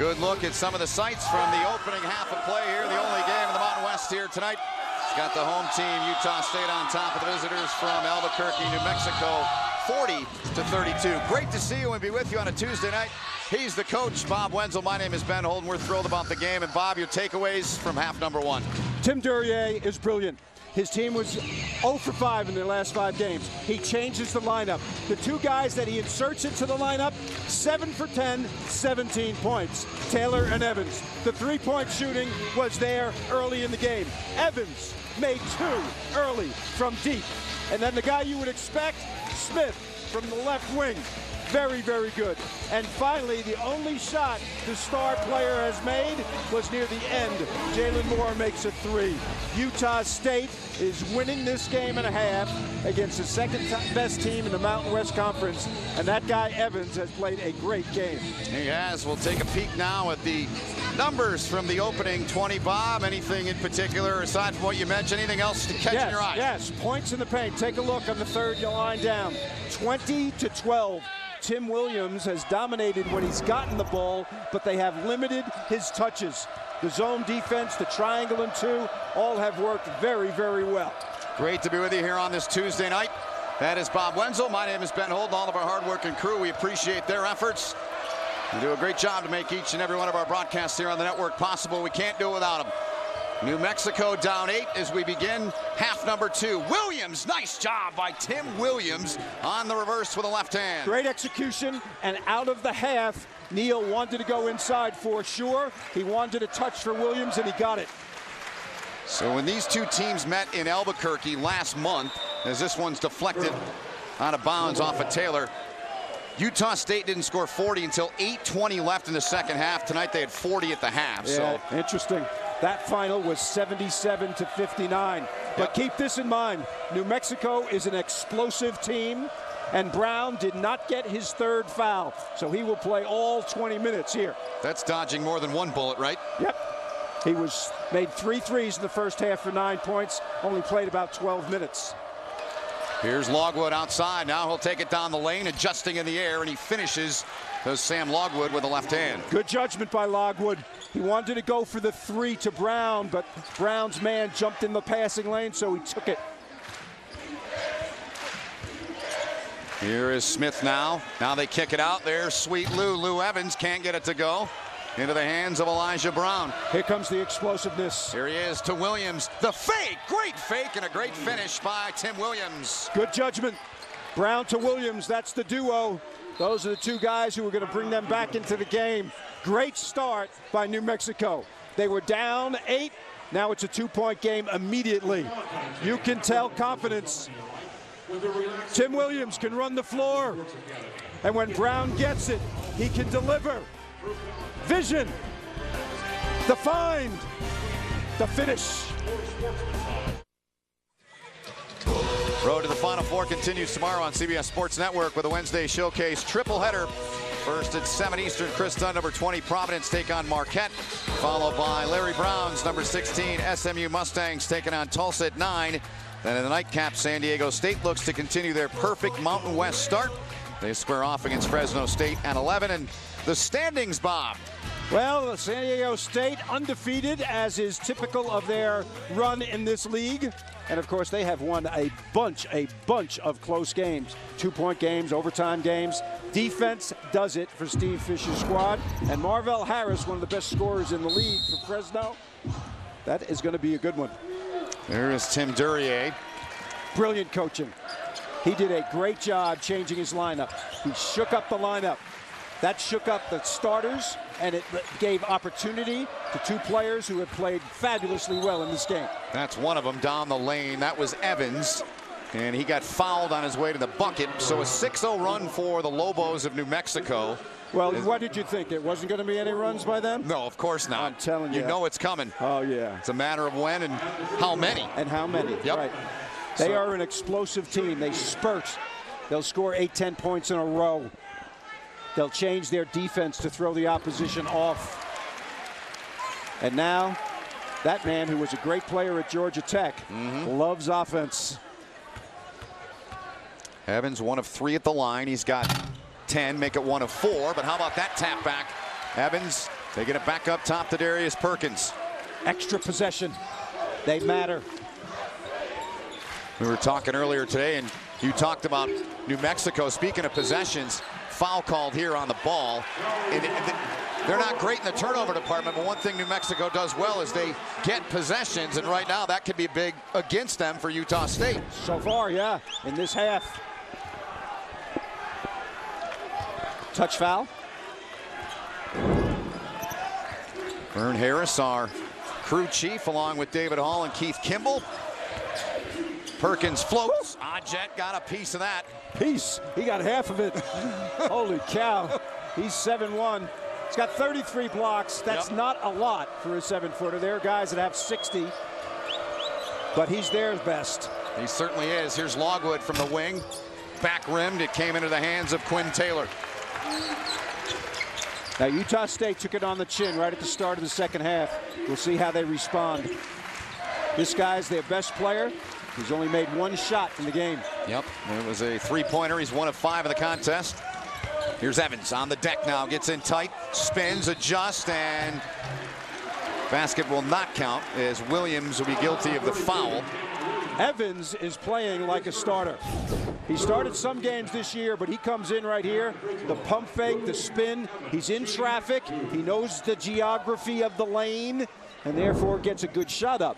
Good look at some of the sights from the opening half of play here. The only game in the Mountain West here tonight. It's got the home team, Utah State, on top of the visitors from Albuquerque, New Mexico, 40-32. Great to see you and be with you on a Tuesday night. He's the coach, Bob Wenzel. My name is Ben Holden. We're thrilled about the game. And Bob, your takeaways from half number one. Tim Duryea is brilliant. His team was 0 for 5 in their last 5 games. He changes the lineup. The two guys that he inserts into the lineup, 7 for 10, 17 points. Taylor and Evans. The three-point shooting was there early in the game. Evans made 2 early from deep. And then the guy you would expect, Smith, from the left wing. Very, very good. And finally, the only shot the star player has made was near the end. Jalen Moore makes a 3. Utah State is winning this game and a half against the second best team in the Mountain West Conference. And that guy, Evans, has played a great game. He has. We'll take a peek now at the numbers from the opening 20. Bob, anything in particular, aside from what you mentioned, anything else to catch in your eye? Yes, points in the paint. Take a look on the third line down. 20-12. Tim Williams has dominated when he's gotten the ball, but they have limited his touches. The zone defense, the triangle and 2, all have worked very, very well. Great to be with you here on this Tuesday night. That is Bob Wenzel. My name is Ben Holden. All of our hard-working crew, we appreciate their efforts. They do a great job to make each and every one of our broadcasts here on the network possible. We can't do it without them. New Mexico down 8 as we begin half number 2. Williams, nice job by Tim Williams on the reverse with a left hand. Great execution, and out of the half, Neal wanted to go inside for sure. He wanted a touch for Williams, and he got it. So when these two teams met in Albuquerque last month, as this one's deflected out of bounds off of Taylor, Utah State didn't score 40 until 8:20 left in the second half. Tonight they had 40 at the half. Yeah, so interesting. That final was 77-59. But keep this in mind, New Mexico is an explosive team, and Brown did not get his 3rd foul, so he will play all 20 minutes here. That's dodging more than one bullet, right? Yep. He made 3 threes in the first half for 9 points, only played about 12 minutes. Here's Logwood outside. Now he'll take it down the lane, adjusting in the air, and he finishes. Does Sam Logwood with a left hand. Good judgment by Logwood. He wanted to go for the 3 to Brown, but Brown's man jumped in the passing lane, so he took it. Here is Smith now. Now they kick it out. There's Sweet Lou. Lou Evans can't get it to go. Into the hands of Elijah Brown. Here comes the explosiveness. Here he is to Williams. The fake. Great fake and a great finish by Tim Williams. Good judgment. Brown to Williams. That's the duo. Those are the two guys who are going to bring them back into the game. Great start by New Mexico. They were down 8. Now it's a 2-point game immediately. You can tell confidence. Tim Williams can run the floor. And when Brown gets it, he can deliver. Vision. The find. The finish. Road to the Final Four continues tomorrow on CBS Sports Network with a Wednesday showcase triple header. First at 7 Eastern, Chris Dunn, number 20, Providence take on Marquette, followed by Larry Brown's number 16, SMU Mustangs taking on Tulsa at 9. Then in the nightcap, San Diego State looks to continue their perfect Mountain West start. They square off against Fresno State at 11. And the standings, Bob. Well, San Diego State undefeated, as is typical of their run in this league. And of course, they have won a bunch of close games. 2-point games, overtime games. Defense does it for Steve Fisher's squad. And Marvell Harris, one of the best scorers in the league for Fresno. That is going to be a good one. There is Tim Duryea. Brilliant coaching. He did a great job changing his lineup. He shook up the lineup. That shook up the starters, and it gave opportunity to 2 players who have played fabulously well in this game. That's one of them down the lane. That was Evans, and he got fouled on his way to the bucket. So a 6-0 run for the Lobos of New Mexico. Well, what did you think? There wasn't going to be any runs by them? No, of course not. I'm telling you. You know it's coming. Oh, yeah. It's a matter of when and how many. And how many, yep. Right. They are an explosive team. They spurt. They'll score 8-10 points in a row. They'll change their defense to throw the opposition off. And now, that man who was a great player at Georgia Tech loves offense. Evans 1 of 3 at the line. He's got 10, make it 1 of 4. But how about that tap back? Evans They get it back up top to Darius Perkins. Extra possession. They matter. We were talking earlier today, and you talked about New Mexico. Speaking of possessions, foul called here on the ball. They're not great in the turnover department, but one thing New Mexico does well is they get possessions, and right now that could be big against them for Utah State. So far, yeah, in this half. Touch foul. Vern Harris, our crew chief, along with David Hall and Keith Kimball. Perkins floats. Odjet got a piece of that. Piece. He got half of it. Holy cow. He's 7'1". He's got 33 blocks. That's not a lot for a 7-footer. There are guys that have 60, but he's their best. He certainly is. Here's Logwood from the wing. Back rimmed. It came into the hands of Quinn Taylor. Now, Utah State took it on the chin right at the start of the second half. We'll see how they respond. This guy's their best player. He's only made one shot in the game. Yep, it was a three-pointer. He's 1 of 5 in the contest. Here's Evans on the deck now, gets in tight, spins, adjusts, and basket will not count as Williams will be guilty of the foul. Evans is playing like a starter. He started some games this year, but he comes in right here. The pump fake, the spin, he's in traffic. He knows the geography of the lane, and therefore gets a good shot up.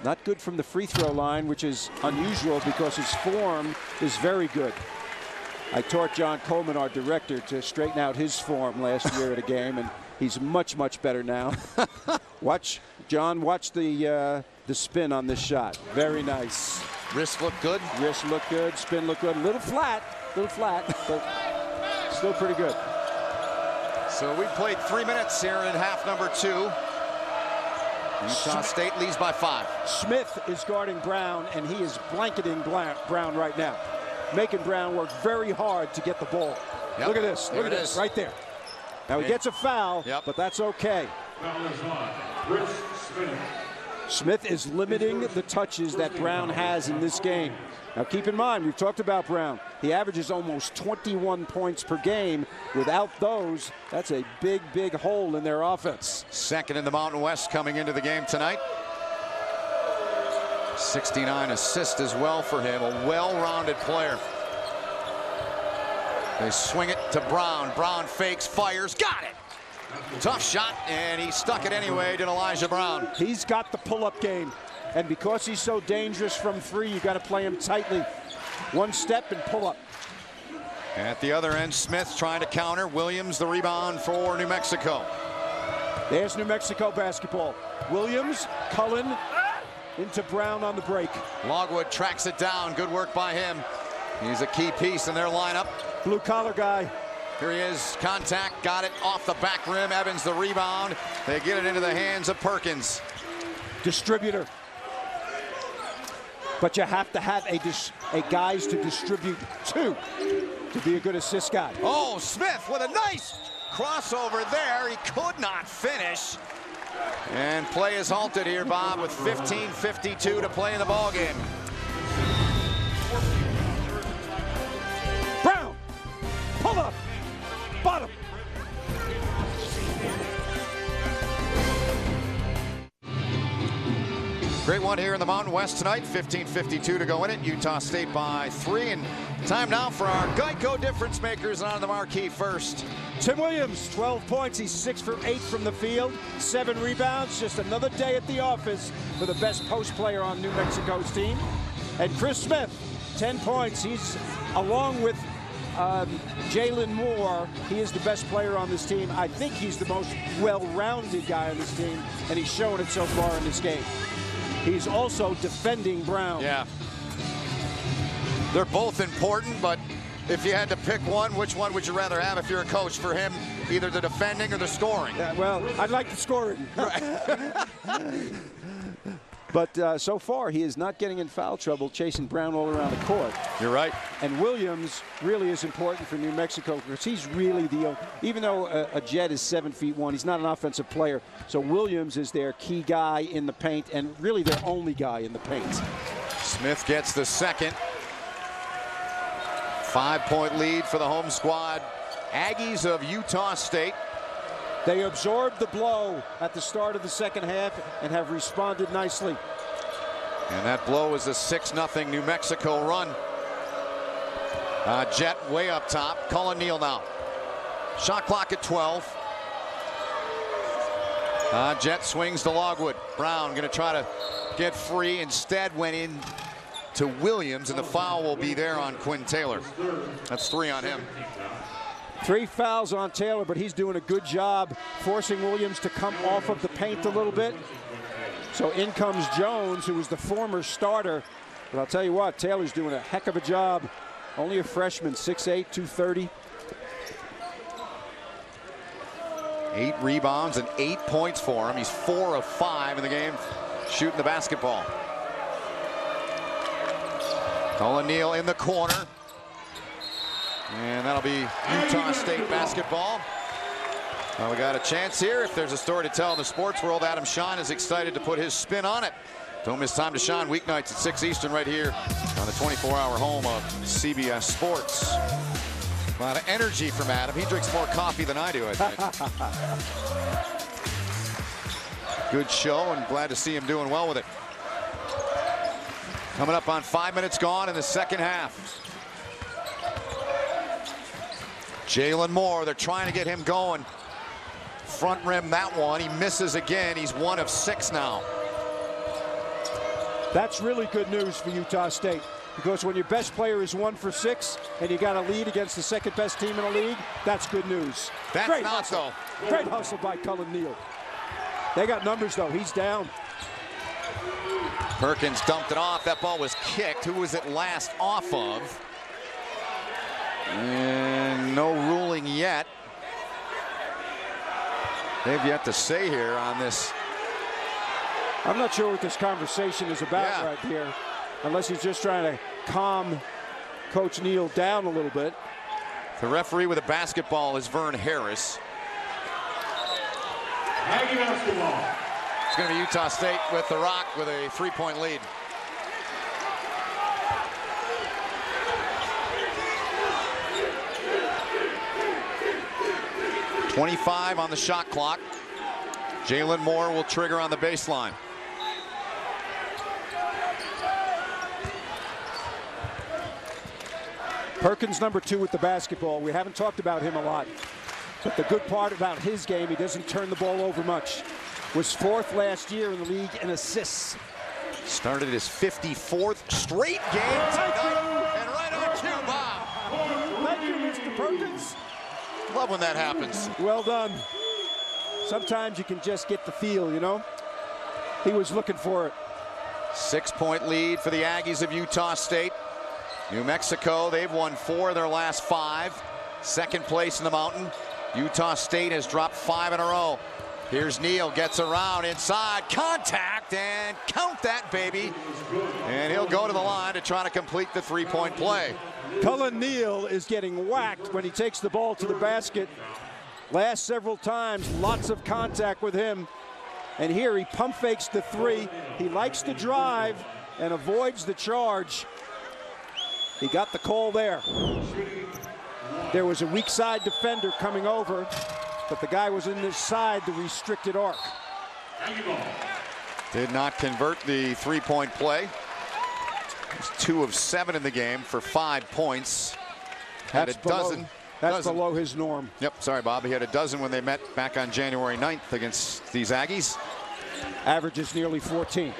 Not good from the free throw line, which is unusual because his form is very good. I taught John Coleman, our director, to straighten out his form last year at a game, and he's much, much better now. Watch, John, watch the spin on this shot. Very nice. Wrist look good. Wrist look good. Spin look good. A little flat, but still pretty good. So we played 3 minutes here in half number 2. Utah State leads by 5. Smith is guarding Brown, and he is blanketing Brown right now, making Brown work very hard to get the ball. Yep. Look at this. Look at this right there. Now he gets a foul, but that's okay. Smith is limiting the touches that Brown has in this game. Now keep in mind, we've talked about Brown. He averages almost 21 points per game. Without those, that's a big, big hole in their offense. Second in the Mountain West coming into the game tonight. 69 assists as well for him, a well-rounded player. They swing it to Brown. Brown fakes, fires, got it. Tough shot, and he stuck it anyway to Elijah Brown. He's got the pull-up game, and because he's so dangerous from 3, you got to play him tightly. One step and pull up. At the other end, Smith trying to counter. Williams the rebound for New Mexico. There's New Mexico basketball. Williams, Cullen, into Brown on the break. Logwood tracks it down. Good work by him. He's a key piece in their lineup. Blue-collar guy. Here he is, contact, got it off the back rim. Evans the rebound. They get it into the hands of Perkins. Distributor. But you have to have a guys to distribute to be a good assist guy. Oh, Smith with a nice crossover there. He could not finish. And play is halted here, Bob, with 15:52 to play in the ballgame. Brown, pull up, bottom. Great one here in the Mountain West tonight. 15:52 to go in it. Utah State by 3. And time now for our Geico difference makers on the marquee first. Tim Williams, 12 points. He's 6 for 8 from the field, 7 rebounds. Just another day at the office for the best post player on New Mexico's team. And Chris Smith, 10 points. He's along with Jalen Moore. He is the best player on this team. I think he's the most well-rounded guy on this team, and he's shown it so far in this game. He's also defending Brown. Yeah. They're both important, but if you had to pick one, which one would you rather have if you're a coach? For him, either the defending or the scoring? Yeah, well, I'd like the scoring. But so far, he is not getting in foul trouble, chasing Brown all around the court. You're right. And Williams really is important for New Mexico because he's really the, even though a Jet is 7'1", he's not an offensive player. So Williams is their key guy in the paint and really their only guy in the paint. Smith gets the second. 5-point lead for the home squad. Aggies of Utah State. They absorbed the blow at the start of the second half and have responded nicely. And that blow is a 6-0 New Mexico run. Jet way up top. Cullen Neal now. Shot clock at 12. Jet swings to Logwood. Brown going to try to get free. Instead went in to Williams, and the foul will be there on Quinn Taylor. That's 3 on him. 3 fouls on Taylor, but he's doing a good job forcing Williams to come off of the paint a little bit. So in comes Jones, who was the former starter. But I'll tell you what, Taylor's doing a heck of a job. Only a freshman, 6'8", 230. 8 rebounds and 8 points for him. He's 4 of 5 in the game shooting the basketball. Cullen Neal in the corner. And that'll be Utah State basketball. Well, we got a chance here. If there's a story to tell in the sports world, Adam Shine is excited to put his spin on it. Don't miss Time to Shine weeknights at 6 Eastern right here on the 24-hour home of CBS Sports. A lot of energy from Adam. He drinks more coffee than I do, I think. Good show, and glad to see him doing well with it. Coming up on 5 minutes gone in the second half. Jalen Moore, they're trying to get him going. Front rim that one. He misses again. He's 1 of 6 now. That's really good news for Utah State, because when your best player is 1 for 6 and you got a lead against the second best team in the league, that's good news. That's Great not hustle. though. Great hustle by Cullen Neal. They got numbers though. He's down. Perkins dumped it off. That ball was kicked. Who was it last off of? And no ruling yet. They've yet to say here on this. I'm not sure what this conversation is about right here, unless he's just trying to calm Coach Neal down a little bit. The referee with a basketball is Vern Harris. Aggie basketball. It's going to be Utah State with the rock with a 3-point lead. .25 on the shot clock. Jalen Moore will trigger on the baseline. Perkins, number 2 with the basketball. We haven't talked about him a lot, but the good part about his game, he doesn't turn the ball over much. Was 4th last year in the league in assists. Started his 54th straight game tonight, and right on cue, Bob. Thank you, Mr. Perkins. Love when that happens. Well done. Sometimes you can just get the feel, you know? He was looking for it. 6-point lead for the Aggies of Utah State. New Mexico, they've won 4 of their last 5. Second place in the Mountain. Utah State has dropped 5 in a row. Here's Neal, gets around inside, contact, and count that, baby. And he'll go to the line to try to complete the 3-point play. Cullen Neal is getting whacked when he takes the ball to the basket. Last several times, lots of contact with him. And here he pump fakes the 3. He likes to drive and avoids the charge. He got the call there. There was a weak side defender coming over, but the guy was in this side, the restricted arc. Did not convert the 3-point play. He's 2 of 7 in the game for 5 points. Had a dozen. That's below his norm. Yep, sorry, Bob. He had a dozen when they met back on January 9th against these Aggies. Averages nearly 14.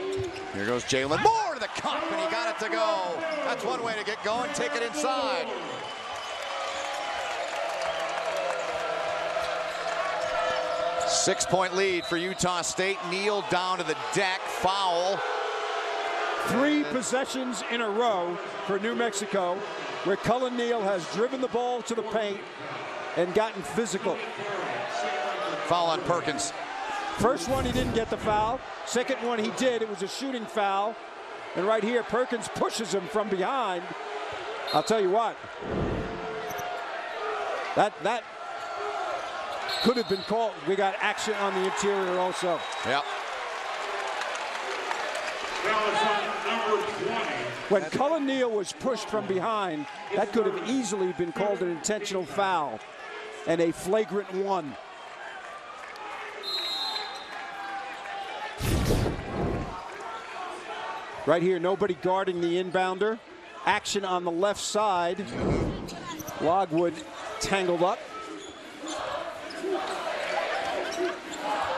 Here goes Jalen Moore to the cup, and he got it to go. That's one way to get going. Take it inside. Six-point lead for Utah State. Neal down to the deck. Foul. 3 possessions in a row for New Mexico, where Cullen Neal has driven the ball to the paint and gotten physical. Foul on Perkins. First one, he didn't get the foul. Second one, he did. It was a shooting foul. And right here, Perkins pushes him from behind. I'll tell you what. That could have been called. We got action on the interior also. Yep. When Cullen Neal was pushed from behind, that could have easily been called an intentional foul and a flagrant 1. Right here, nobody guarding the inbounder. Action on the left side. Logwood tangled up.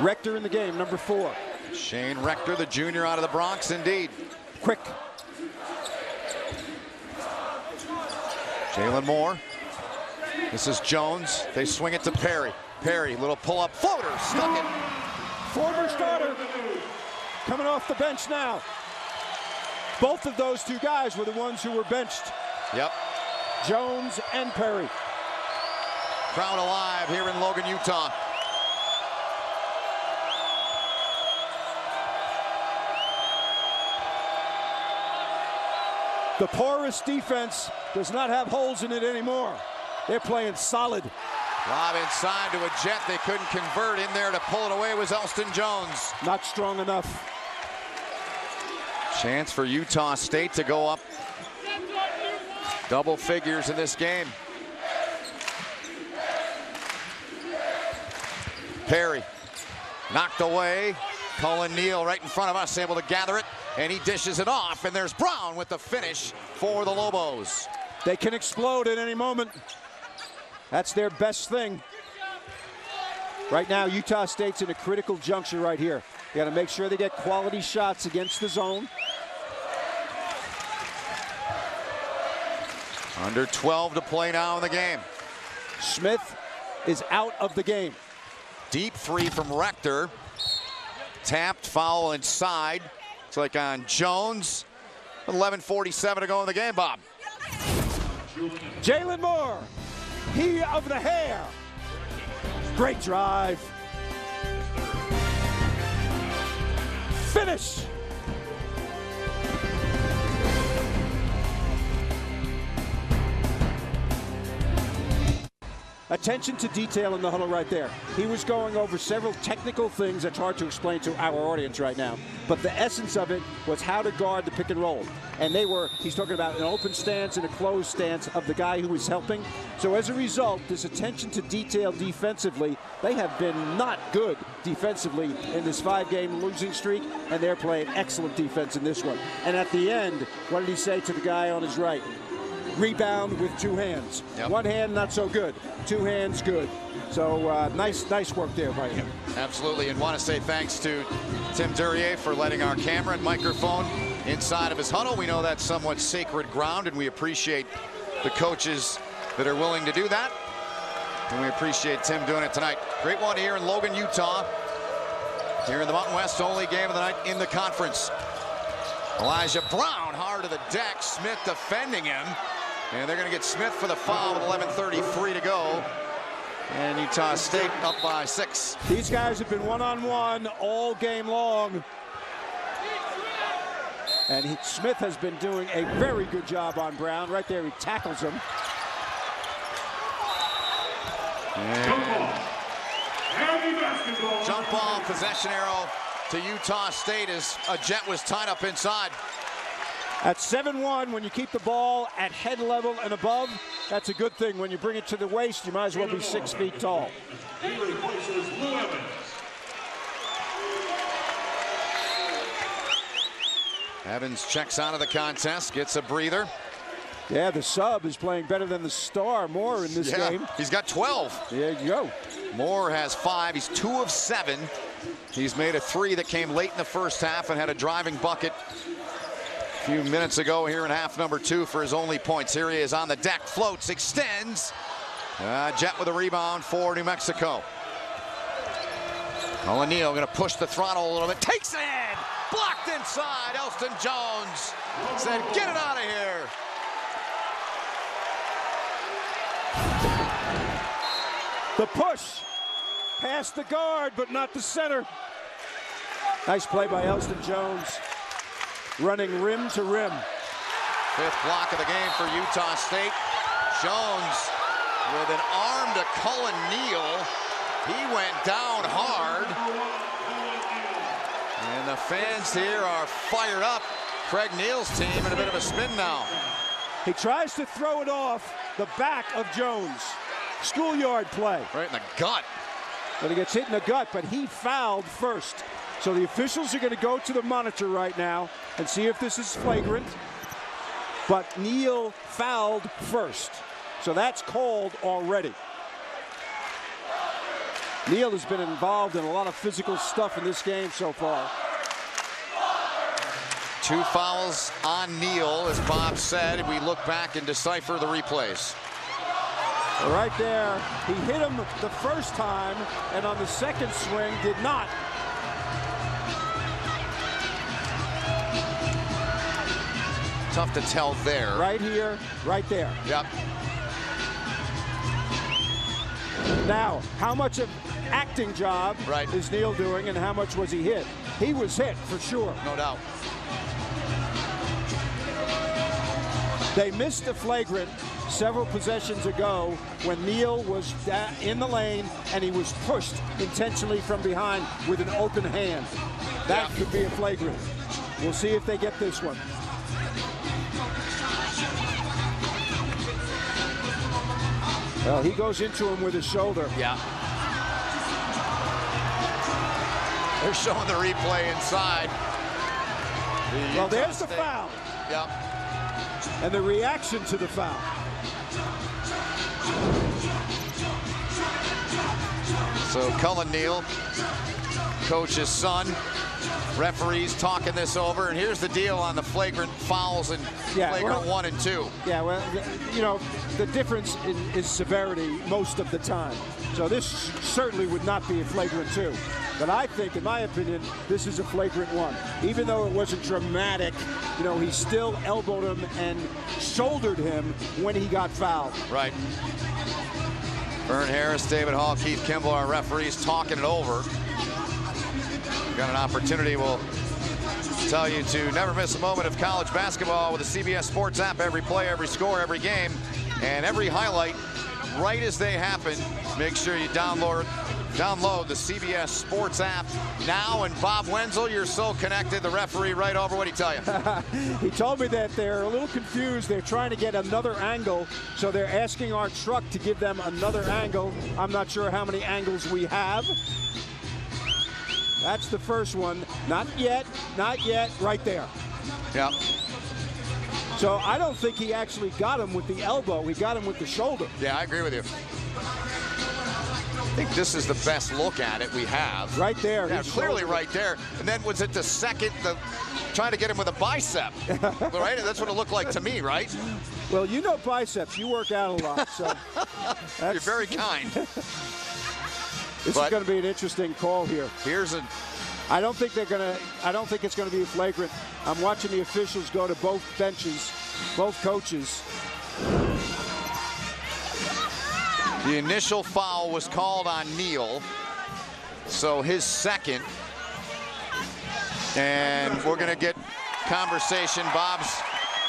Rector in the game, number 4. Shane Rector, the junior out of the Bronx, indeed. Quick. Jalen Moore. This is Jones. They swing it to Perry. Perry, little pull-up floater, stuck it. Former starter coming off the bench now. Both of those two guys were the ones who were benched. Yep. Jones and Perry. Crowd alive here in Logan, Utah. The porous defense does not have holes in it anymore. They're playing solid. Lob inside to a Jet. They couldn't convert. In there to pull it away was Elston Jones. Not strong enough. Chance for Utah State to go up double figures in this game. Perry knocked away. Cullen Neal right in front of us, able to gather it, and he dishes it off, and there's Brown with the finish for the Lobos. They can explode at any moment. That's their best thing. Right now, Utah State's in a critical juncture right here. They got to make sure they get quality shots against the zone. Under 12 to play now in the game. Smith is out of the game. Deep three from Rector. Tapped, foul inside. It's like on Jones. 11:47 to go in the game, Bob. Jalen Moore, he of the hair. Great drive. Finish. Attention to detail in the huddle right there. He was going over several technical things that's hard to explain to our audience right now. But the essence of it was how to guard the pick and roll. And he's talking about an open stance and a closed stance of the guy who was helping. So as a result, this attention to detail defensively, they have been not good defensively in this 5-game losing streak, and they're playing excellent defense in this one. And at the end, what did he say to the guy on his right? Rebound with 2 hands. Yep. One hand, not so good. 2 hands, good. So nice work there by him. Absolutely, and want to say thanks to Tim Duryea for letting our camera and microphone inside of his huddle. We know that's somewhat sacred ground, and we appreciate the coaches that are willing to do that. And we appreciate Tim doing it tonight. Great one here in Logan, Utah. Here in the Mountain West, only game of the night in the conference. Elijah Brown hard to the deck. Smith defending him. And they're going to get Smith for the foul with 11:33 to go. And Utah State up by 6. These guys have been one-on-one all game long. And Smith has been doing a very good job on Brown. Right there, he tackles him. And jump ball, possession arrow to Utah State as a Jet was tied up inside. At 7-1, when you keep the ball at head level and above, that's a good thing. When you bring it to the waist, you might as well be 6 feet tall. Evans checks out of the contest, gets a breather. Yeah, the sub is playing better than the star, Moore, in this game. He's got 12. There you go. Moore has 5. He's 2 of 7. He's made a 3 that came late in the first half and had a driving bucket a few minutes ago here in half number 2 for his only points. Here he is on the deck, floats, extends. Jet with a rebound for New Mexico. Cullen Neal going to push the throttle a little bit, takes it in, blocked inside. Elston Jones said, get it out of here. The push past the guard, but not the center. Nice play by Elston Jones, running rim to rim. 5th block of the game for Utah State. Jones with an arm to Cullen Neal. He went down hard. And the fans here are fired up. Craig Neal's team in a bit of a spin now. He tries to throw it off the back of Jones. Schoolyard play. Right in the gut. But he gets hit in the gut, but he fouled first. So the officials are going to go to the monitor right now and see if this is flagrant. But Neal fouled first. So that's called already. Neal has been involved in a lot of physical stuff in this game so far. 2 fouls on Neal, as Bob said, and we look back and decipher the replays. Right there, he hit him the first time, and on the second swing did not. Tough to tell there. Right here, right there. Yep. Now, how much of acting job is Neal doing, and how much was he hit? He was hit for sure. No doubt. They missed a flagrant several possessions ago when Neal was in the lane and he was pushed intentionally from behind with an open hand. That could be a flagrant. We'll see if they get this one. Well, he goes into him with his shoulder. Yeah. They're showing the replay inside. Well, there's the foul. Yep. And the reaction to the foul. So Cullen Neal, coach's son, referees talking this over, and here's the deal on the flagrant fouls and flagrant 1 and 2. Yeah, well, you know, the difference is severity most of the time. So this certainly would not be a flagrant 2. But I think, in my opinion, this is a flagrant 1. Even though it wasn't dramatic, you know, he still elbowed him and shouldered him when he got fouled. Right. Vern Harris, David Hall, Keith Kimball, our referees talking it over. We've got an opportunity, we'll tell you, to never miss a moment of college basketball with the CBS Sports app. Every play, every score, every game, and every highlight right as they happen. Make sure you download the CBS Sports app now. And Bob Wenzel, you're so connected, the referee right over. What did he tell you? He told me that they're a little confused. They're trying to get another angle, so they're asking our truck to give them another angle. I'm not sure how many angles we have. That's the first one. Not yet, right there. Yeah. So I don't think he actually got him with the elbow. He got him with the shoulder. Yeah, I agree with you. I think this is the best look at it we have. Right there. Yeah, clearly right there. And then was it the second, trying to get him with a bicep? Right? That's what it looked like to me, right? Well, you know biceps. You work out a lot, so. You're very kind. This is going to be an interesting call here. I don't think it's going to be a flagrant. I'm watching the officials go to both benches, both coaches. The initial foul was called on Neal, so his second. And we're going to get conversation. Bob's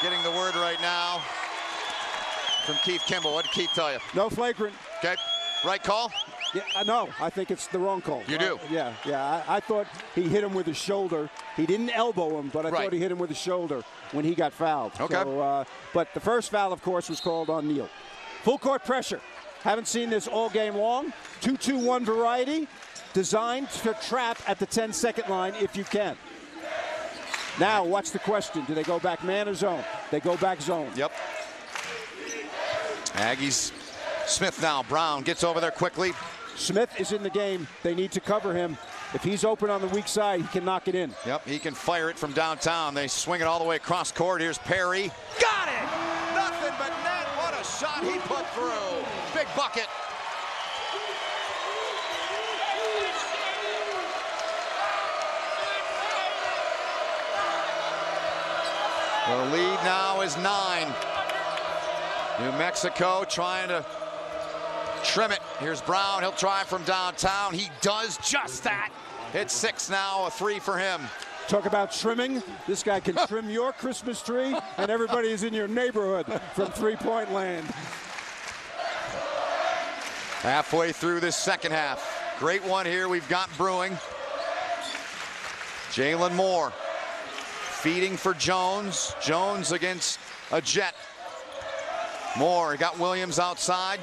getting the word right now from Keith Kimball. What did Keith tell you? No flagrant. Okay. Right call? Yeah, no, I think it's the wrong call. You do? Yeah. I thought he hit him with his shoulder. He didn't elbow him, but I thought he hit him with his shoulder when he got fouled. Okay. So, but the first foul, of course, was called on Neal. Full court pressure. Haven't seen this all game long. 2-2-1 variety, designed to trap at the 10-second line if you can. Now, what's the question? Do they go back man or zone? They go back zone. Yep. Aggies. Smith now. Brown gets over there quickly. Smith is in the game. They need to cover him. If he's open on the weak side, he can knock it in. Yep, he can fire it from downtown. They swing it all the way across court. Here's Perry. Got it! Nothing but net. What a shot he put through. Big bucket. The lead now is 9. New Mexico trying to trim it. Here's Brown. He'll try from downtown. He does just that. It's 6 now, a 3 for him. Talk about trimming. This guy can trim your Christmas tree, and everybody is in your neighborhood from three-point land. Halfway through this second half. Great one here we've got brewing. Jalen Moore feeding for Jones. Jones against a Jet. Moore, he got Williams outside.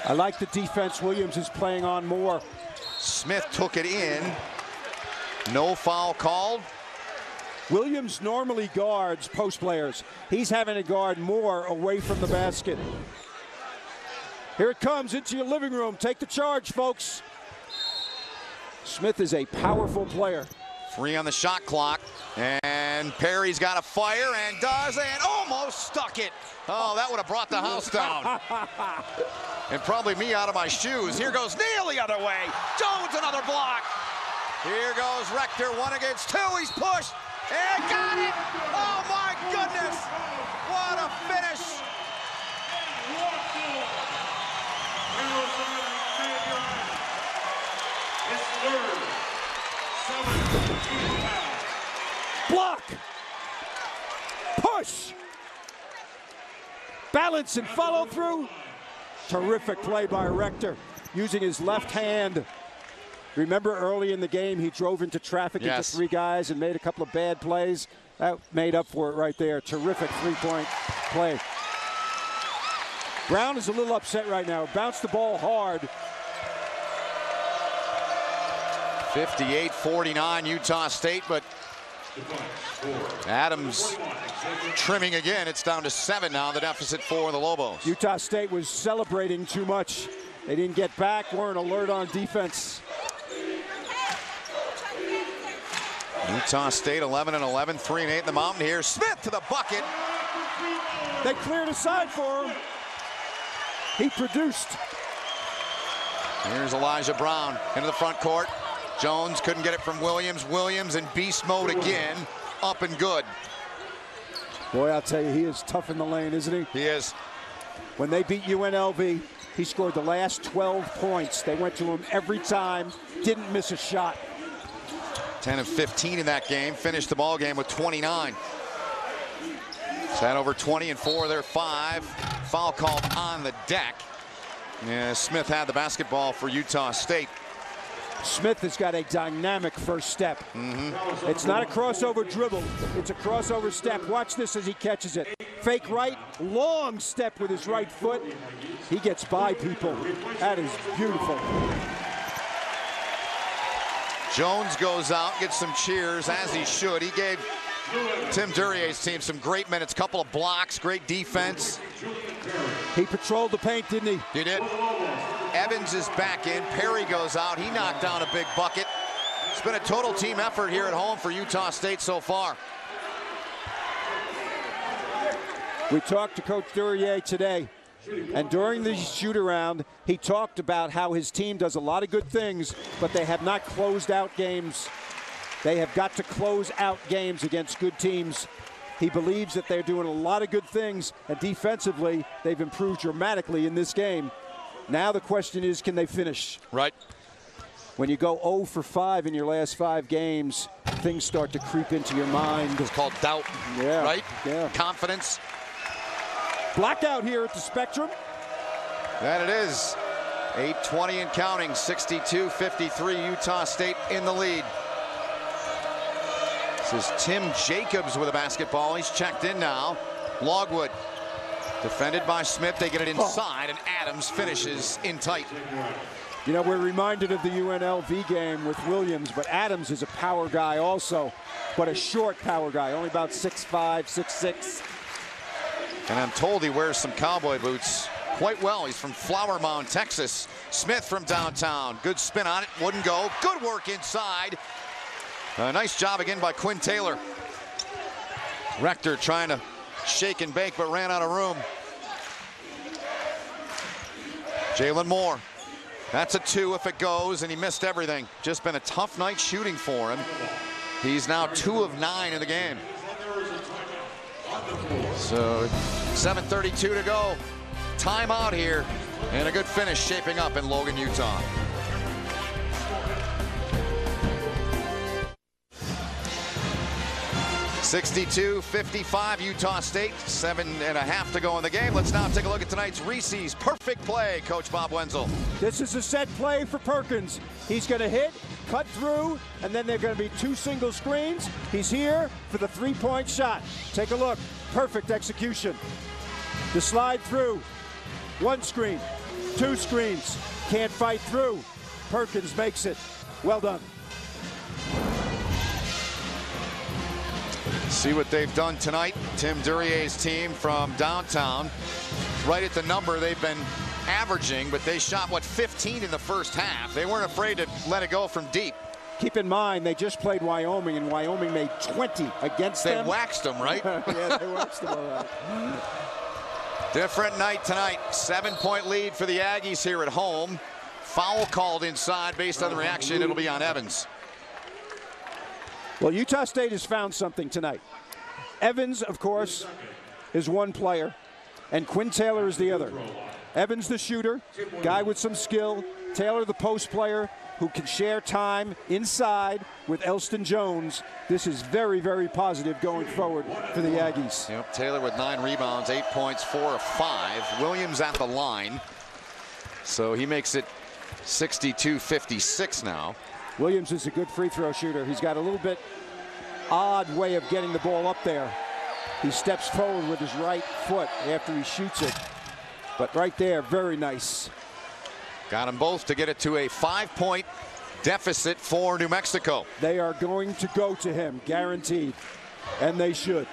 I like the defense Williams is playing on Moore. Smith took it in. No foul called. Williams normally guards post players. He's having to guard more away from the basket. Here it comes into your living room. Take the charge, folks. Smith is a powerful player. 3 on the shot clock. And Perry's got a fire and does, and almost stuck it. Oh, that would have brought the house down. And probably me out of my shoes. Here goes Neal the other way. Jones another block. Here goes Rector, 1 against 2. He's pushed and got it. Oh my goodness. What a finish. Block. Push. Balance and follow through. Terrific play by Rector, using his left hand. Remember early in the game, he drove into traffic into 3 guys and made a couple of bad plays. That made up for it right there. Terrific three-point play. Brown is a little upset right now. Bounced the ball hard. 58-49 Utah State, but Adams trimming again. It's down to 7 now, the deficit for the Lobos. Utah State was celebrating too much. They didn't get back, weren't alert on defense. Utah State 11-11, 3-8 in the mountain here. Smith to the bucket. They cleared a side for him. He produced. Here's Elijah Brown into the front court. Jones couldn't get it from Williams. Williams in beast mode again. Up and good. Boy, I'll tell you, he is tough in the lane, isn't he? He is. When they beat UNLV, he scored the last 12 points. They went to him every time, didn't miss a shot. 10 of 15 in that game. Finished the ball game with 29. Had over 20 and 4 of their 5. Foul called on the deck. Yeah, Smith had the basketball for Utah State. Smith has got a dynamic first step. It's not a crossover dribble. It's a crossover step. Watch this as he catches it. Fake right, long step with his right foot. He gets by people. That is beautiful. Jones goes out, gets some cheers, as he should. He gave Tim Duryea's team some great minutes, couple of blocks, great defense. He patrolled the paint, didn't he? He did. Evans is back in. Perry goes out. He knocked down a big bucket. It's been a total team effort here at home for Utah State so far. We talked to Coach Duryea today, and during the shoot-around, he talked about how his team does a lot of good things, but they have not closed out games. They have got to close out games against good teams. He believes that they're doing a lot of good things, and defensively, they've improved dramatically in this game. Now the question is, can they finish? Right. When you go 0 for 5 in your last 5 games, things start to creep into your mind. It's called doubt, right? Yeah. Confidence. Blackout here at the Spectrum. That it is. 8:20 and counting. 62-53, Utah State in the lead. This is Tim Jacobs with a basketball. He's checked in now. Logwood defended by Smith. They get it inside, and Adams finishes in tight. You know, we're reminded of the UNLV game with Williams, but Adams is a power guy also, but a short power guy, only about 6'5", 6'6". And I'm told he wears some cowboy boots quite well. He's from Flower Mound, Texas. Smith from downtown. Good spin on it. Wouldn't go. Good work inside. Nice job again by Quinn Taylor. Rector trying to shake and bake, but ran out of room. Jalen Moore. That's a 2 if it goes, and he missed everything. Just been a tough night shooting for him. He's now 2 of 9 in the game. So 7:32 to go. Timeout here, and a good finish shaping up in Logan, Utah. (62-55) Utah State, 7.5 to go in the game. Let's now take a look at tonight's Reese's perfect play. Coach Bob Wenzel. This is a set play for Perkins. He's going to hit, cut through, and then there are going to be 2 single screens. He's here for the 3-point shot. Take a look. Perfect execution. The slide through. 1 screen, 2 screens. Can't fight through. Perkins makes it. Well done. See what they've done tonight. Tim Duryea's team from downtown, right at the number they've been averaging, but they shot, what, 15 in the first half. They weren't afraid to let it go from deep. Keep in mind, they just played Wyoming, and Wyoming made 20 against them. They waxed them, right? Yeah, they waxed them all right. Different night tonight. 7-point lead for the Aggies here at home. Foul called inside. Based on the reaction, it'll be on Evans. Well, Utah State has found something tonight. Evans, of course, is one player, and Quinn Taylor is the other. Evans, the shooter, guy with some skill. Taylor, the post player, who can share time inside with Elston Jones. This is very, very positive going forward for the Aggies. Yep, Taylor with 9 rebounds, 8 points, 4 of 5. Williams at the line. So he makes it 62-56 now. Williams is a good free throw shooter. He's got a little bit odd way of getting the ball up there. He steps forward with his right foot after he shoots it. But right there, very nice. Got them both to get it to a 5-point deficit for New Mexico. They are going to go to him, guaranteed. And they should.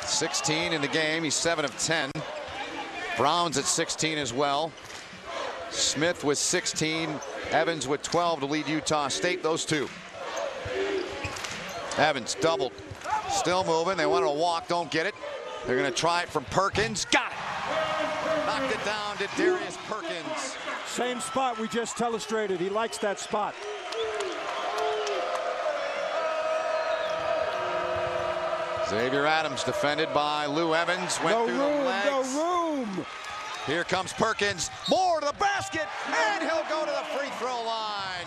16 in the game. He's 7 of 10. Brown's at 16 as well. Smith with 16. Evans with 12 to lead Utah State. Those two. Evans doubled. Still moving. They wanted to walk. Don't get it. They're going to try it from Perkins. Got it. Knocked it down to Darius Perkins. Same spot we just illustrated. He likes that spot. Xavier Adams defended by Lou Evans. Went through the legs. No room. Here comes Perkins. Moore to the basket, and he'll go to the free throw line.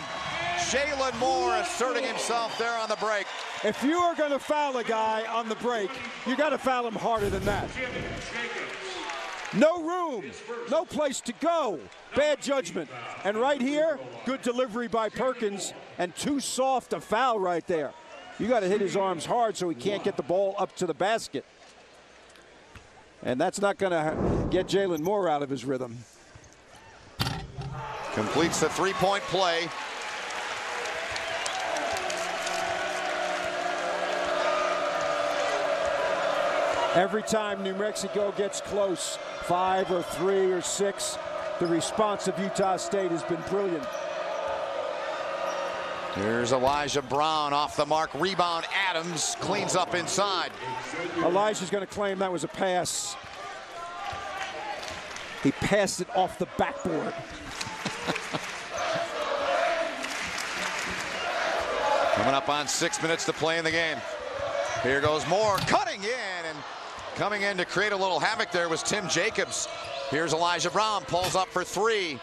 Jalen Moore asserting himself there on the break. If you are going to foul a guy on the break, you got to foul him harder than that. No room, no place to go. Bad judgment. And right here, good delivery by Perkins, and too soft a foul right there. You got to hit his arms hard so he can't get the ball up to the basket. And that's not going to get Jalen Moore out of his rhythm. Completes the three-point play. Every time New Mexico gets close, 5 or 3 or 6, the response of Utah State has been brilliant. Here's Elijah Brown off the mark. Rebound. Adams cleans up inside. Elijah's going to claim that was a pass. He passed it off the backboard. Coming up on 6 minutes to play in the game. Here goes Moore, cutting in, and coming in to create a little havoc there was Tim Jacobs. Here's Elijah Brown, pulls up for 3.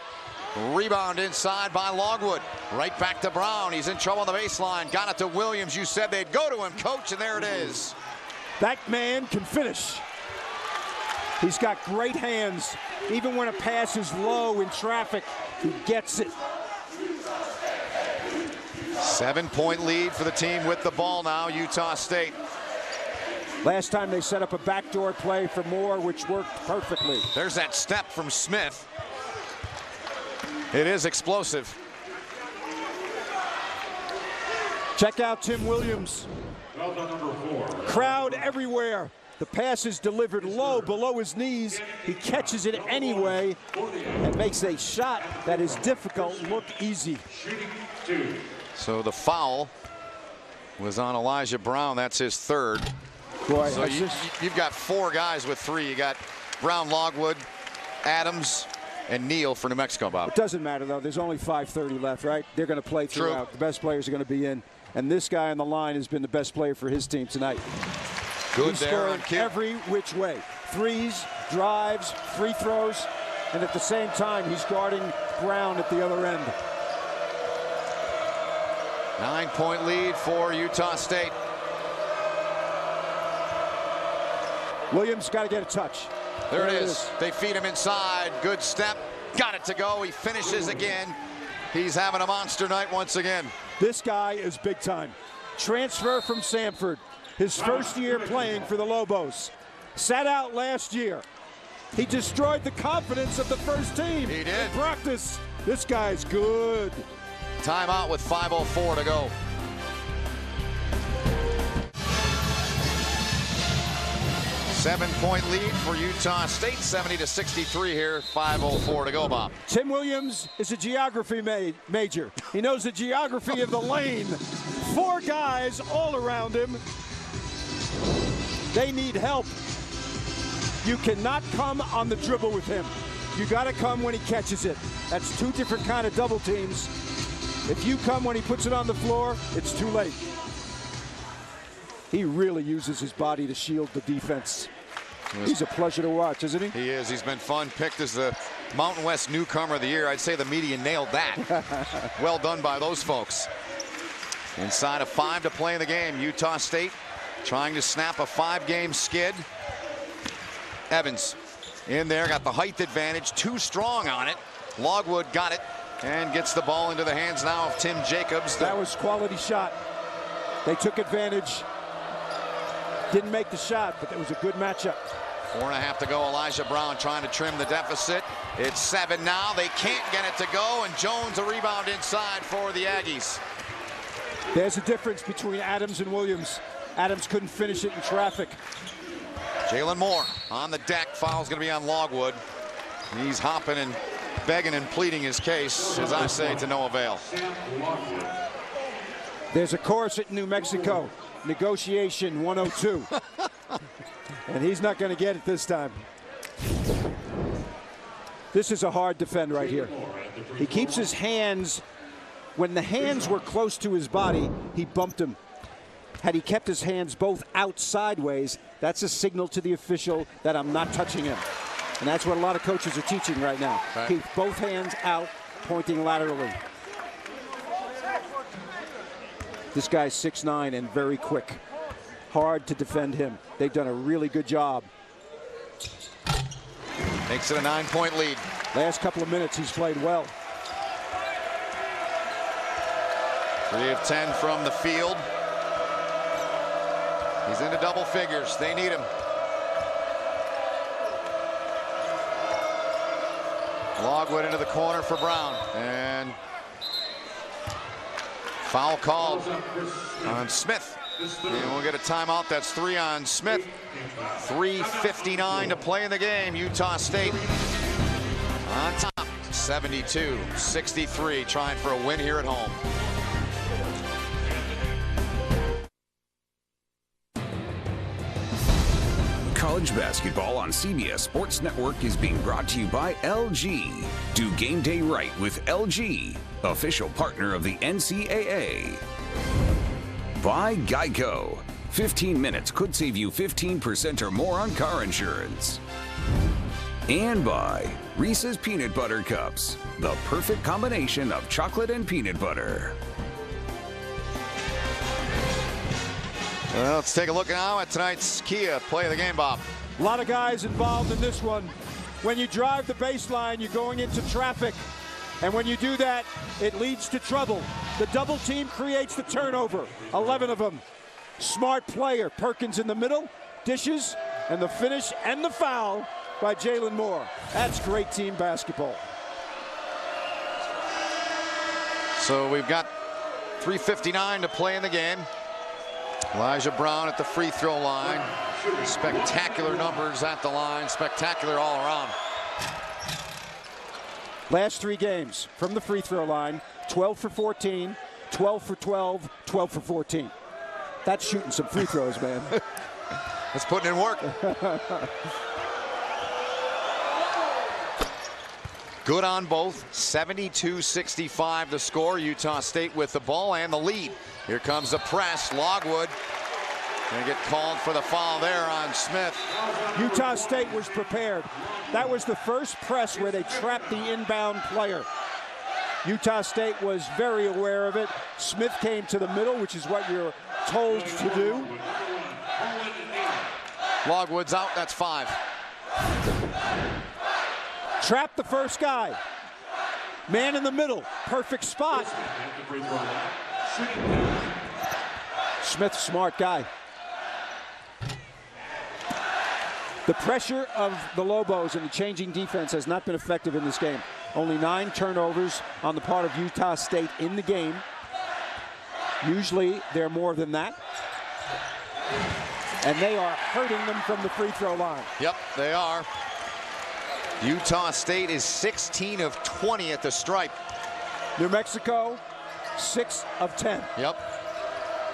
Rebound inside by Longwood. Right back to Brown. He's in trouble on the baseline. Got it to Williams. You said they'd go to him, coach, and there it is. That man can finish. He's got great hands. Even when a pass is low in traffic, he gets it. 7-point lead for the team with the ball now, Utah State. Last time they set up a backdoor play for Moore, which worked perfectly. There's that step from Smith. It is explosive. Check out Tim Williams. Crowd everywhere. The pass is delivered low below his knees. He catches it anyway and makes a shot that is difficult look easy. So the foul was on Elijah Brown. That's his 3rd. Boy, so you've got 4 guys with 3. You got Brown, Longwood, Adams, and Neal for New Mexico, Bob. It doesn't matter, though. There's only 5:30 left, right? They're going to play throughout. True. The best players are going to be in. And this guy on the line has been the best player for his team tonight. Good He's there on scoring cue. every which way. Threes, drives, free throws, and at the same time, he's guarding Brown at the other end. 9-point lead for Utah State. Williams got to get a touch. There it is. They feed him inside. Good step. Got it to go. He finishes again. He's having a monster night once again. This guy is big time. Transfer from Samford. His first year playing for the Lobos. Sat out last year. He destroyed the confidence of the first team. He did. In practice. This guy's good. Timeout with 5:04 to go. 7-point lead for Utah State, 70-63 here, 5:04 to go, Bob. Tim Williams is a geography major. He knows the geography of the lane. 4 guys all around him. They need help. You cannot come on the dribble with him. You got to come when he catches it. That's 2 different kind of double teams. If you come when he puts it on the floor, it's too late. He really uses his body to shield the defense. He's a pleasure to watch, isn't he? He is. He's been fun. Picked as the Mountain West Newcomer of the Year. I'd say the media nailed that. Well done by those folks. Inside of 5 to play in the game. Utah State trying to snap a 5-game skid. Evans in there, got the height advantage, too strong on it. Logwood got it and gets the ball into the hands now of Tim Jacobs. That was quality shot. They took advantage. Didn't make the shot, but it was a good matchup. 4.5 to go. Elijah Brown trying to trim the deficit. It's 7 now. They can't get it to go, and Jones a rebound inside for the Aggies. There's a difference between Adams and Williams. Adams couldn't finish it in traffic. Jalen Moore on the deck. Foul's going to be on Logwood. He's hopping and begging and pleading his case, as I say, to no avail. There's a course at New Mexico. Negotiation 102. And he's not going to get it this time. This is a hard defend right here. He keeps his hands. When the hands were close to his body, he bumped him. Had he kept his hands both out sideways, that's a signal to the official that I'm not touching him. And that's what a lot of coaches are teaching right now. Right. Keep both hands out, pointing laterally. This guy's 6'9" and very quick. Hard to defend him. They've done a really good job. Makes it a 9-point lead. Last couple of minutes, he's played well. 3 of 10 from the field. He's into double figures. They need him. Logwood into the corner for Brown. And foul called on Smith. And we'll get a timeout. That's 3 on Smith. 3:59 to play in the game. Utah State on top. 72-63, trying for a win here at home. College basketball on CBS Sports Network is being brought to you by LG. Do game day right with LG, official partner of the NCAA. By Geico. 15 minutes could save you 15% or more on car insurance. And by Reese's Peanut Butter Cups, the perfect combination of chocolate and peanut butter. Well, let's take a look now at tonight's Kia play of the game, Bob. A lot of guys involved in this one. When you drive the baseline, you're going into traffic. And when you do that, it leads to trouble. The double team creates the turnover. 11 of them. Smart player. Perkins in the middle, dishes, and the finish and the foul by Jalen Moore. That's great team basketball. So we've got 3:59 to play in the game. Elijah Brown at the free throw line. Spectacular numbers at the line. Spectacular all around. Last 3 games from the free throw line, 12 for 14, 12 for 12, 12 for 14. That's shooting some free throws, man. That's putting in work. Good on both. 72-65 the score. Utah State with the ball and the lead. Here comes the press. Logwood going to get called for the foul there on Smith. Utah State was prepared. That was the first press where they trapped the inbound player. Utah State was very aware of it. Smith came to the middle, which is what you're told to do. Logwood's out. That's 5. Trap the first guy. Man in the middle. Perfect spot. Smith, smart guy. The pressure of the Lobos and the changing defense has not been effective in this game. Only 9 turnovers on the part of Utah State in the game. Usually they're more than that. And they are hurting them from the free throw line. Yep, they are. Utah State is 16 of 20 at the stripe. New Mexico, 6 of 10. Yep.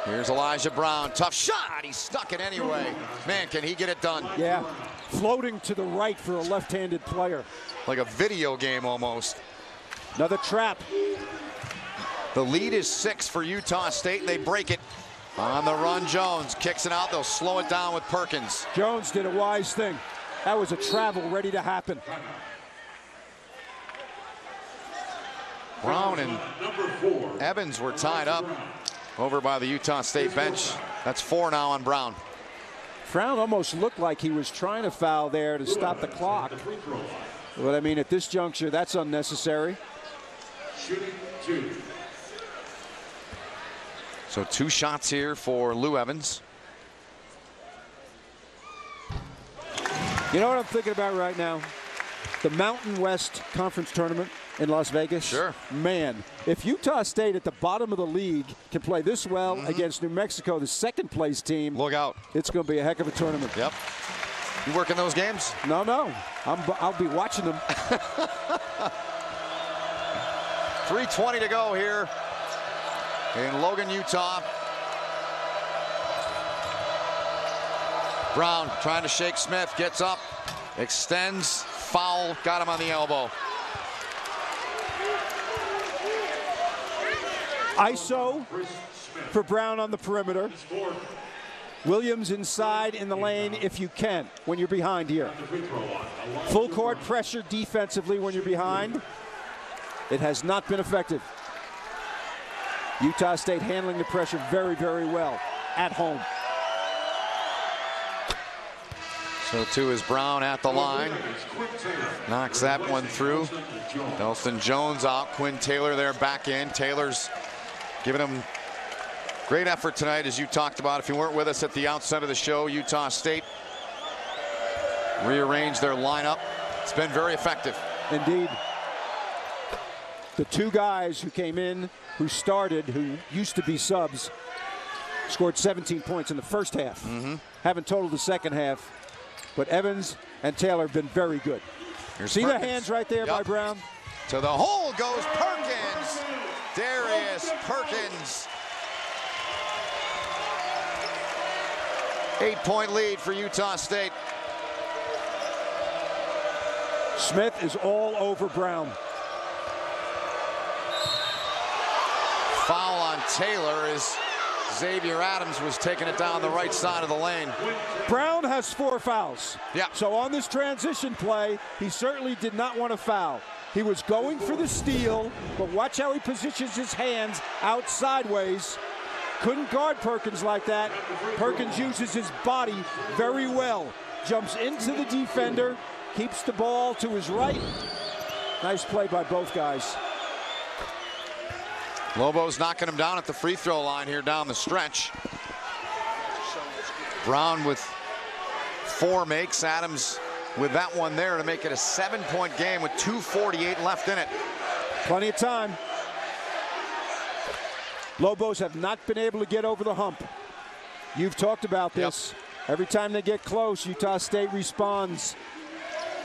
Here's Elijah Brown. Tough shot. He stuck it anyway. Man, can he get it done? Yeah. Floating to the right for a left-handed player. Like a video game almost. Another trap. The lead is 6 for Utah State. They break it. On the run, Jones kicks it out. They'll slow it down with Perkins. Jones did a wise thing. That was a travel ready to happen. Brown and Evans were tied up over by the Utah State bench. That's 4 now on Brown. Brown almost looked like he was trying to foul there to stop the clock. But I mean, at this juncture, that's unnecessary. So 2 shots here for Lou Evans. You know what I'm thinking about right now? The Mountain West Conference Tournament in Las Vegas. Sure. Man, if Utah State at the bottom of the league can play this well against New Mexico, the second place team. Look out. It's going to be a heck of a tournament. Yep. You working those games? No. I'll be watching them. 3:20 to go here in Logan, Utah. Brown trying to shake Smith, gets up, extends, foul, got him on the elbow. ISO for Brown on the perimeter. Williams inside in the lane if you can when you're behind here. Full court pressure defensively when you're behind. It has not been effective. Utah State handling the pressure very, very well at home. So 2 is Brown at the line. Knocks that one through. Elston Jones out. Quinn Taylor there back in. Taylor's giving him great effort tonight, as you talked about. If you weren't with us at the outset of the show, Utah State rearranged their lineup. It's been very effective. Indeed. The 2 guys who came in, who started, who used to be subs, scored 17 points in the first half. Haven't totaled the second half. But Evans and Taylor have been very good. Here's See Perkins. the hands right there by Brown? To the hole goes Perkins. Darius Perkins. 8-point lead for Utah State. Smith is all over Brown. Foul on Taylor as Xavier Adams was taking it down the right side of the lane. Brown has 4 fouls. Yeah. So on this transition play, he certainly did not want to foul. He was going for the steal, but watch how he positions his hands out sideways. Couldn't guard Perkins like that. Perkins uses his body very well. Jumps into the defender, keeps the ball to his right. Nice play by both guys. Lobo's knocking him down at the free throw line here down the stretch. Brown with 4 makes. Adams with that one there to make it a 7-point game with 2:48 left in it. Plenty of time. Lobos have not been able to get over the hump. You've talked about this. Yep. Every time they get close, Utah State responds.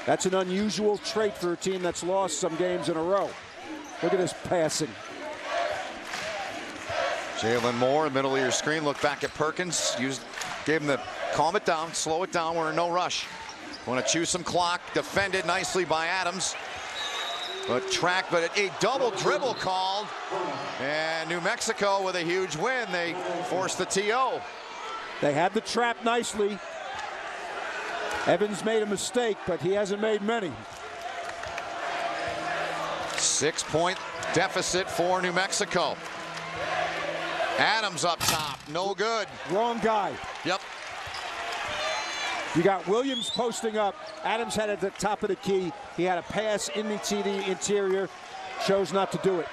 That's an unusual trait for a team that's lost some games in a row. Look at this passing. Jalen Moore, middle of your screen, look back at Perkins. Gave him the calm it down, slow it down. We're in no rush. Want to chew some clock. Defended nicely by Adams. But a double dribble called. And New Mexico with a huge win. They forced the TO. They had the trap nicely. Evans made a mistake, but he hasn't made many. 6-point deficit for New Mexico. Adams up top, no good. Wrong guy. Yep. You got Williams posting up. Adams had it at the top of the key. He had a pass in the interior. Chose not to do it.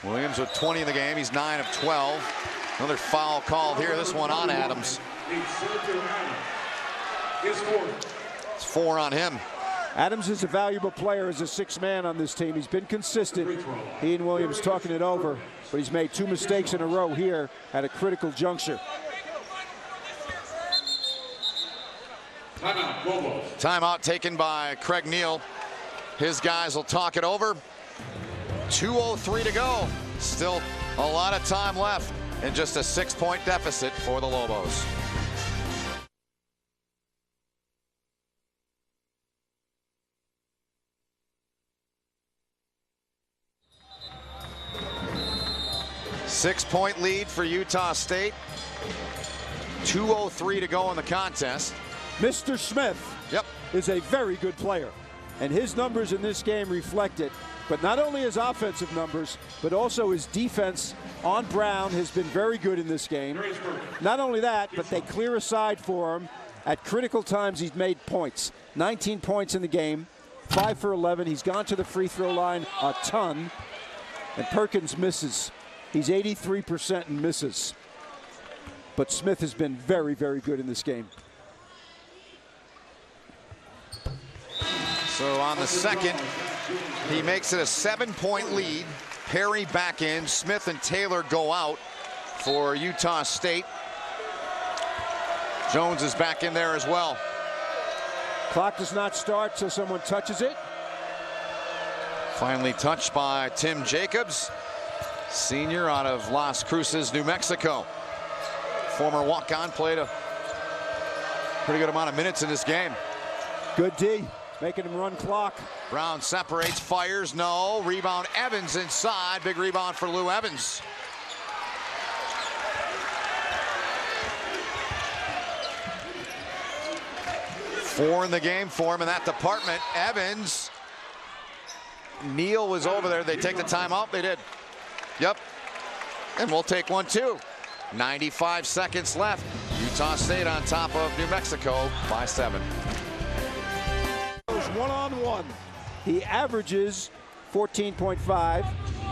Williams with 20 in the game. He's 9 of 12. Another foul called here. This one on Adams. It's 4 on him. Adams is a valuable player as a 6th man on this team. He's been consistent. He and Williams talking it over, but he's made 2 mistakes in a row here at a critical juncture. Timeout taken by Craig Neal. His guys will talk it over. 2:03 to go. Still a lot of time left and just a 6-point deficit for the Lobos. Six-point lead for Utah State. 2:03 to go in the contest. Mr. Smith is a very good player, and his numbers in this game reflect it. But not only his offensive numbers, but also his defense on Brown has been very good in this game. Not only that, but they clear a side for him. At critical times, he's made points. 19 points in the game, 5 for 11. He's gone to the free throw line a ton, and Perkins misses. He's 83% and misses. But Smith has been very, very good in this game. So on the second, he makes it a 7-point lead. Perry back in. Smith and Taylor go out for Utah State. Jones is back in there as well. Clock does not start till someone touches it. Finally touched by Tim Jacobs, senior out of Las Cruces, New Mexico. Former walk-on, played a pretty good amount of minutes in this game. Good D, making him run clock. Brown separates, fires, no. Rebound, Evans inside. Big rebound for Lou Evans. Four in the game for him in that department. Evans. Neal was over there. They take the timeout. They did. Yep. And we'll take one too. 95 seconds left. Utah State on top of New Mexico by 7. One-on-one. He averages 14.5.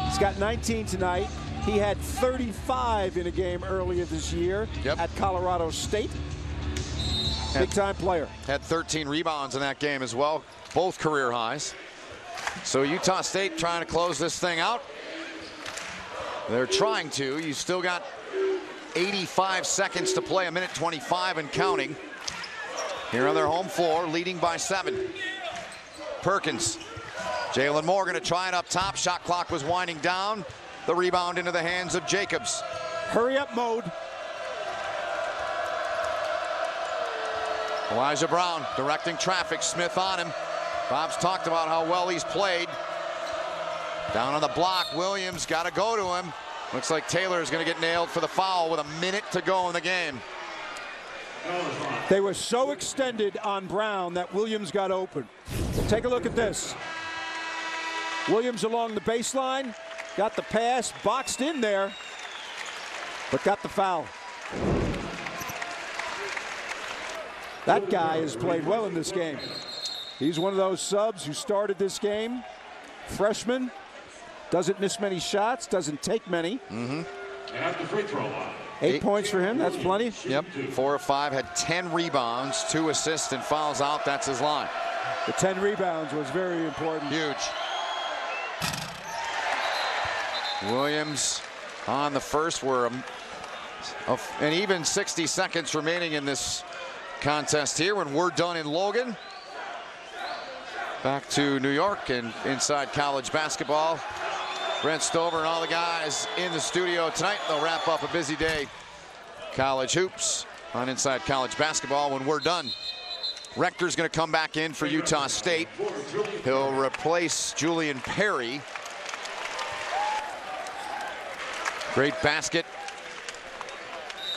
He's got 19 tonight. He had 35 in a game earlier this year at Colorado State. Big-time player. Had 13 rebounds in that game as well. Both career highs. So Utah State trying to close this thing out. They're trying to. You still got 85 seconds to play, 1:25 and counting. Here on their home floor, leading by 7. Perkins. Jalen Moore going to try it up top. Shot clock was winding down. The rebound into the hands of Jacobs. Hurry up mode. Elijah Brown directing traffic. Smith on him. Bob's talked about how well he's played. Down on the block, Williams got to go to him. Looks like Taylor is going to get nailed for the foul with 1 minute to go in the game. They were so extended on Brown that Williams got open. Take a look at this. Williams along the baseline, got the pass, boxed in there, but got the foul. That guy has played well in this game. He's one of those subs who started this game. Freshman, doesn't miss many shots, doesn't take many. At the free throw line. 8 points for him, that's plenty. Yep, 4 of 5, had 10 rebounds, 2 assists, and fouls out. That's his line. The 10 rebounds was very important. Huge. Williams on the first. We're an even 60 seconds remaining in this contest here when we're done in Logan. Back to New York and inside college basketball. Brent Stover and all the guys in the studio tonight. They'll wrap up a busy day. College hoops on Inside College Basketball when we're done. Rector's going to come back in for Utah State. He'll replace Julian Perry. Great basket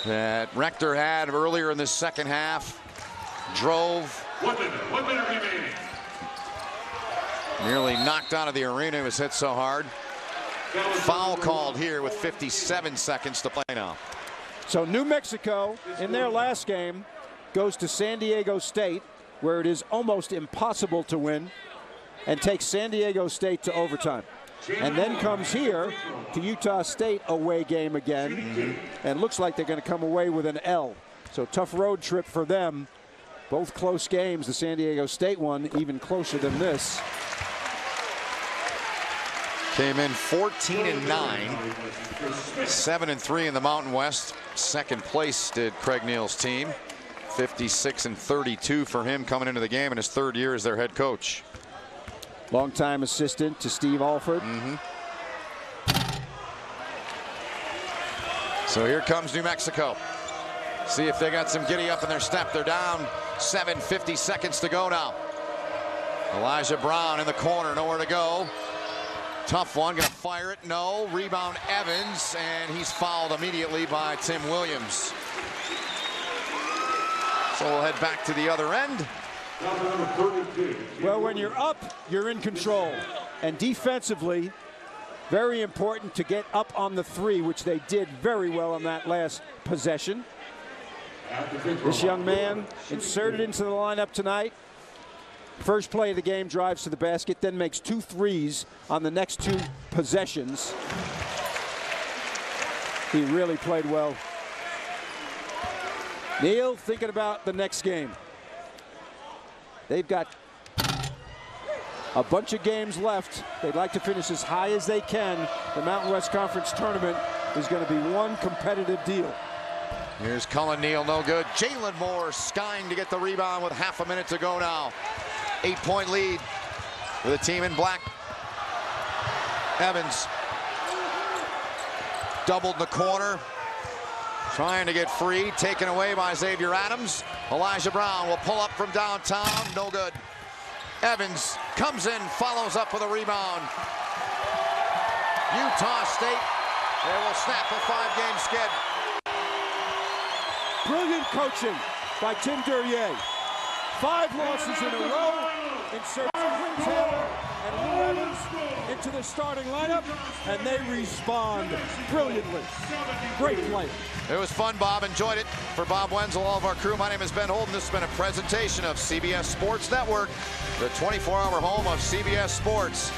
that Rector had earlier in the second half. Drove. 1 minute remaining. Nearly knocked out of the arena. He was hit so hard. Foul called here with 57 seconds to play now. So New Mexico, in their last game, goes to San Diego State, where it is almost impossible to win, and takes San Diego State to overtime. And then comes here to Utah State away game again, and looks like they're going to come away with an L. So tough road trip for them. Both close games. The San Diego State one even closer than this. Came in 14-9, 7-3 in the Mountain West. Second place did Craig Neal's team. 56 and 32 for him coming into the game in his third year as their head coach. Longtime assistant to Steve Alford. So here comes New Mexico. See if they got some giddy up in their step. They're down 7:50 seconds to go now. Elijah Brown in the corner, nowhere to go. Tough one, gonna fire it, no. Rebound Evans, and he's fouled immediately by Tim Williams. So we'll head back to the other end. Well, when you're up, you're in control. And defensively, very important to get up on the three, which they did very well on that last possession. This young man inserted into the lineup tonight. First play of the game, drives to the basket, then makes 2 threes on the next 2 possessions. He really played well. Neil thinking about the next game. They've got a bunch of games left. They'd like to finish as high as they can. The Mountain West Conference tournament is going to be one competitive deal. Here's Cullen Neal, no good. Jalen Moore skying to get the rebound with half a minute to go now. 8-point lead for the team in black. Evans doubled in the corner, trying to get free, taken away by Xavier Adams. Elijah Brown will pull up from downtown, no good. Evans comes in, follows up with a rebound. Utah State, they will snap a 5-game skid. Brilliant coaching by Tim Duryea. 5 losses in a row. Inserts Quinn Taylor and Lou Evans into the starting lineup, and they respond brilliantly. Great play. It was fun, Bob. Enjoyed it. For Bob Wenzel, all of our crew, my name is Ben Holden. This has been a presentation of CBS Sports Network, the 24-hour home of CBS Sports.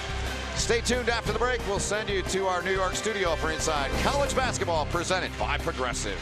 Stay tuned after the break. We'll send you to our New York studio for Inside College Basketball, presented by Progressive.